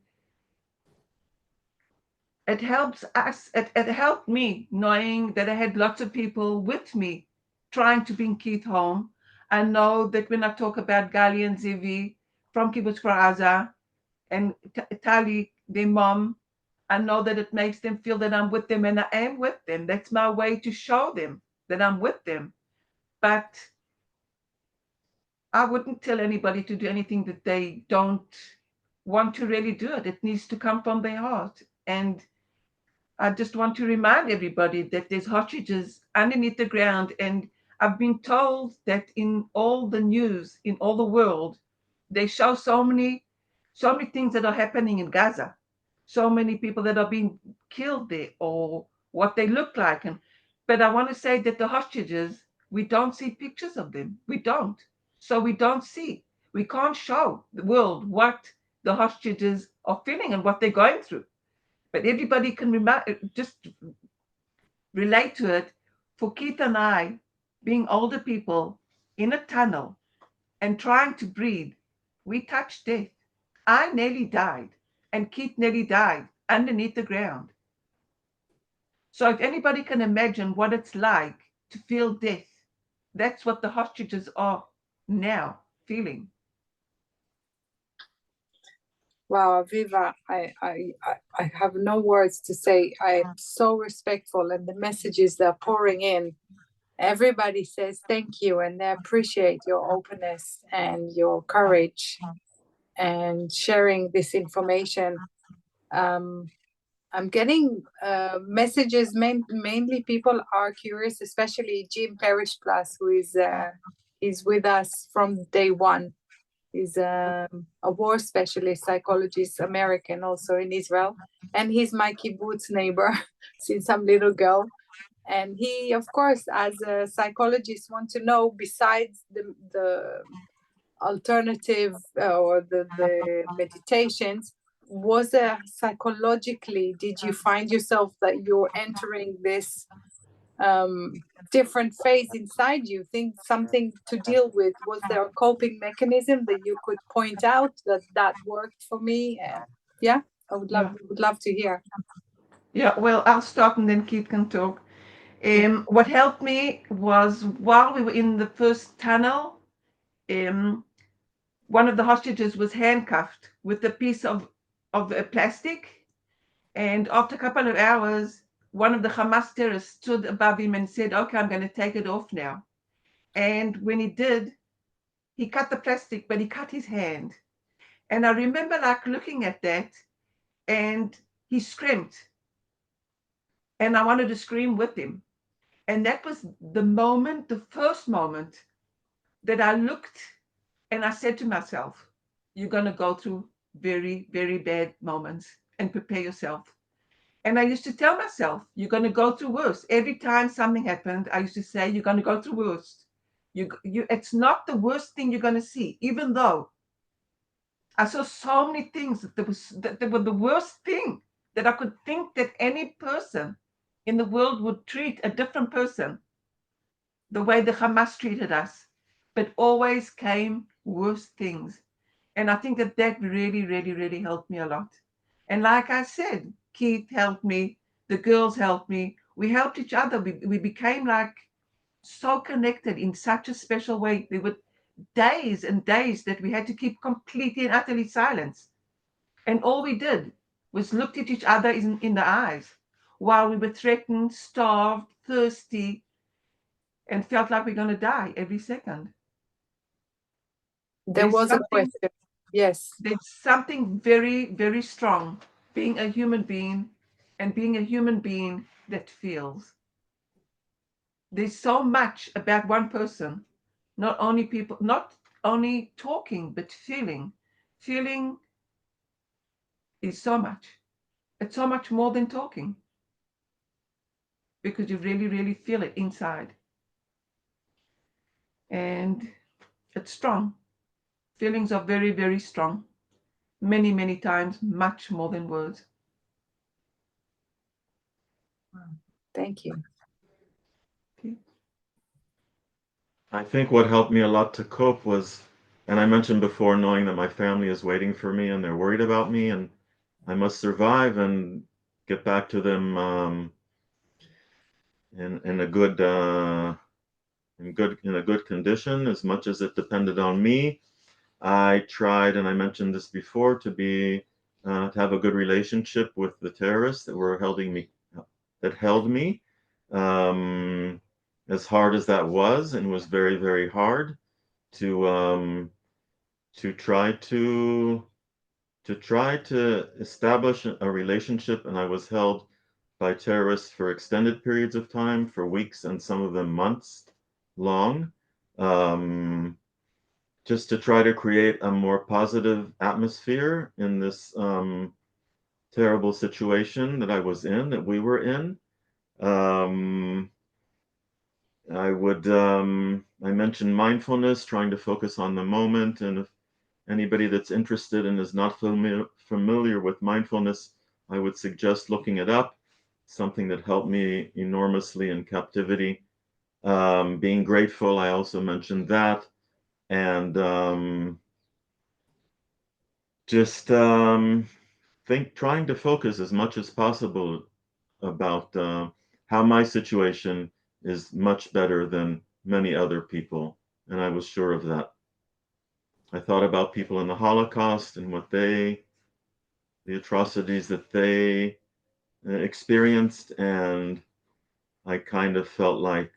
it helps us. It helped me knowing that I had lots of people with me trying to bring Keith home. I know that when I talk about Gali and Zivi from Kibbutz Gaza and Tali, their mom, I know that it makes them feel that I'm with them, and I am with them. That's my way to show them that I'm with them. But I wouldn't tell anybody to do anything that they don't want to really do it. It needs to come from their heart. And I just want to remind everybody that there's hostages underneath the ground. And I've been told that in all the news, in all the world, they show so many things that are happening in Gaza, so many people that are being killed there, or what they look like. But I want to say that the hostages, we don't see pictures of them. We don't. So we don't see. We can't show the world what the hostages are feeling and what they're going through. But everybody can just relate to it. For Keith and I, being older people in a tunnel and trying to breathe, we touched death. I nearly died, and Keith nearly died underneath the ground. So if anybody can imagine what it's like to feel death, that's what the hostages are now feeling. Wow, Aviva, I have no words to say. I'm so respectful, and the messages that are pouring in. Everybody says thank you, and they appreciate your openness and your courage and sharing this information. I'm getting messages. Mainly, people are curious, especially Jim Parrish Plus, who is with us from day one. He's a war specialist, psychologist, American, also in Israel, and he's my kibbutz neighbor since I'm little girl. And he, of course, as a psychologist, want to know, besides the alternative or the meditations, was psychologically, did you find yourself that you're entering this different phase inside you? Think something to deal with? Was there a coping mechanism that you could point out that worked for me? Yeah, I would love to hear. Yeah, well, I'll start and then Keith can talk. What helped me was while we were in the first tunnel, one of the hostages was handcuffed with a piece of plastic. And after a couple of hours, one of the Hamas terrorists stood above him and said, "Okay, I'm going to take it off now." And when he did, he cut the plastic, but he cut his hand. And I remember like looking at that, and he screamed. And I wanted to scream with him. And that was the moment, the first moment that I looked and I said to myself, "You're going to go through very, very bad moments and prepare yourself." And I used to tell myself, "You're going to go through worse." Every time something happened, I used to say, "You're going to go through worse. It's not the worst thing you're going to see," even though I saw so many things that they were the worst thing that I could think that any person in the world would treat a different person the way the Hamas treated us, but always came worse things. And I think that really, really, really helped me a lot. And like I said, Keith helped me, the girls helped me, we helped each other. We became like so connected in such a special way. There were days and days that we had to keep completely and utterly silence. And all we did was looked at each other in the eyes while we were threatened, starved, thirsty, and felt like we're going to die every second. There was a question. Yes. There's something very, very strong being a human being and being a human being that feels. There's so much about one person, not only talking, but feeling. Feeling is so much. It's so much more than talking because you really, really feel it inside. And it's strong. Feelings are very, very strong. Many, many times, much more than words. Thank you. Okay. I think what helped me a lot to cope was, and I mentioned before, knowing that my family is waiting for me and they're worried about me and I must survive and get back to them in a good condition. As much as it depended on me, I tried, and I mentioned this before, to have a good relationship with the terrorists that held me, as hard as that was, and was very, very hard. to try to establish a relationship, and I was held by terrorists for extended periods of time, for weeks and some of them months long, just to try to create a more positive atmosphere in this terrible situation that I was in, that we were in. I mentioned mindfulness, trying to focus on the moment, and if anybody that's interested and is not familiar with mindfulness, I would suggest looking it up. Something that helped me enormously in captivity. Being grateful, I also mentioned that, and just trying to focus as much as possible about how my situation is much better than many other people, and I was sure of that. I thought about people in the Holocaust and the atrocities that they experienced, and I kind of felt like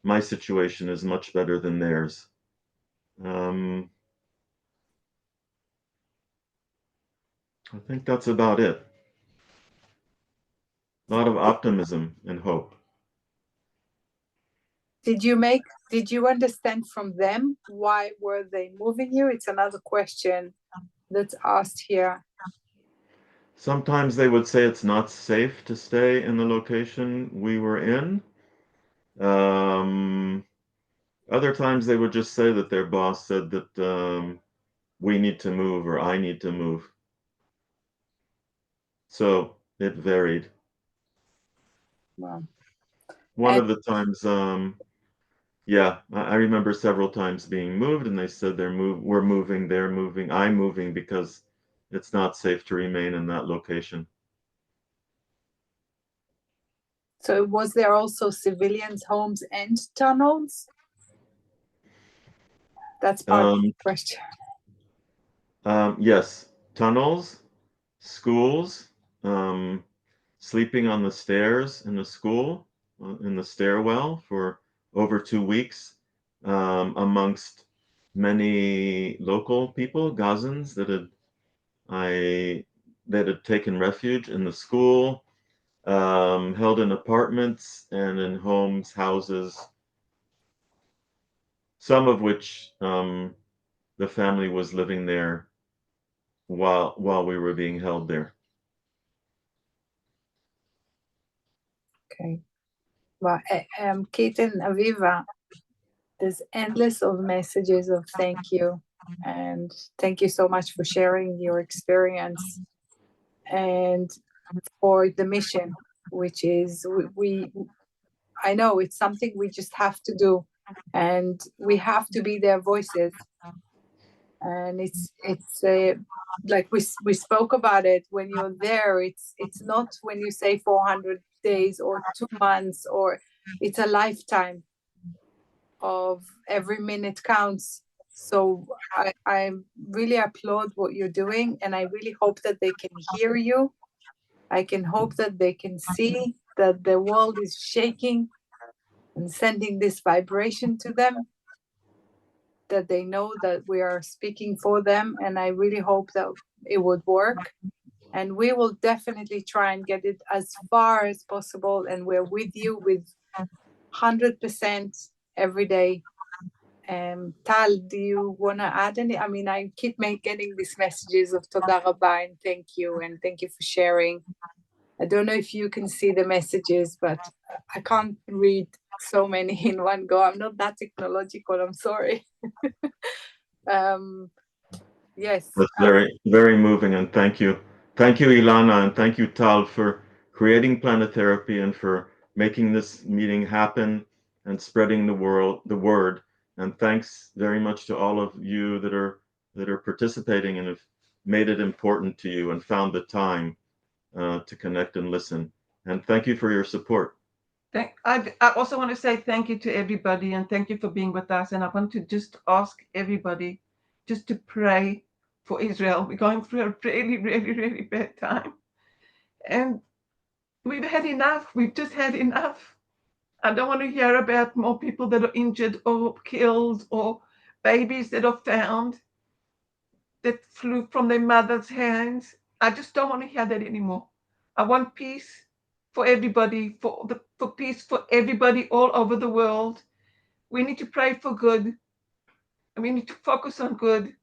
my situation is much better than theirs. I think that's about it. A lot of optimism and hope. Did you understand from them why were they moving you? It's another question that's asked here. Sometimes they would say it's not safe to stay in the location we were in. Other times they would just say that their boss said that we need to move or I need to move. So it varied. Wow. One of the times, yeah, I remember several times being moved, and they said we're moving, they're moving, I'm moving because it's not safe to remain in that location. So was there also civilians' homes and tunnels? That's part of the question. Yes, tunnels, schools, sleeping on the stairs in the school, in the stairwell for over 2 weeks, amongst many local people, Gazans that had taken refuge in the school, held in apartments and in homes, houses, some of which the family was living there while we were being held there. Okay. Well, Keith and Aviva, there's endless of messages of thank you, and thank you so much for sharing your experience and for the mission, which is I know it's something we just have to do, and we have to be their voices. And it's like we spoke about it. When you're there, it's not when you say 400 days or 2 months, or it's a lifetime of every minute counts. So I really applaud what you're doing, and I really hope that they can hear you. I can hope that they can see that the world is shaking and sending this vibration to them, that they know that we are speaking for them. And I really hope that it would work. And we will definitely try and get it as far as possible. And we're with you with 100% every day. Tal, do you want to add any? I mean, I keep getting these messages of Toda Rabba and thank you for sharing. I don't know if you can see the messages, but I can't read so many in one go. I'm not that technological, I'm sorry. Yes. That's very, very moving, and thank you. Thank you, Ilana, and thank you, Tal, for creating Planetherapy and for making this meeting happen and spreading the word. And thanks very much to all of you that are participating and have made it important to you and found the time to connect and listen. And thank you for your support. I also want to say thank you to everybody, and thank you for being with us. And I want to just ask everybody just to pray for Israel. We're going through a really, really, really bad time. And we've had enough. We've just had enough. I don't want to hear about more people that are injured or killed or babies that are found that flew from their mother's hands. I just don't want to hear that anymore. I want peace for everybody, for peace for everybody all over the world. We need to pray for good, and we need to focus on good.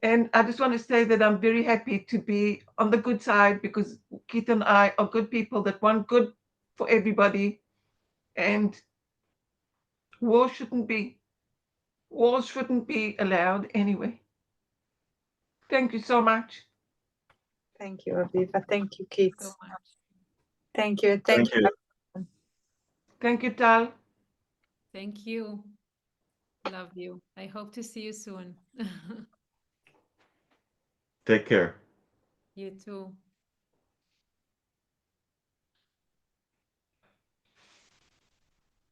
And I just want to say that I'm very happy to be on the good side, because Keith and I are good people that want good for everybody. And wars shouldn't be allowed anyway. Thank you so much. Thank you, Aviva. Thank you, Keith. So much. Thank you. Thank you. Thank you, Tal. Thank you. Love you. I hope to see you soon. Take care. You too.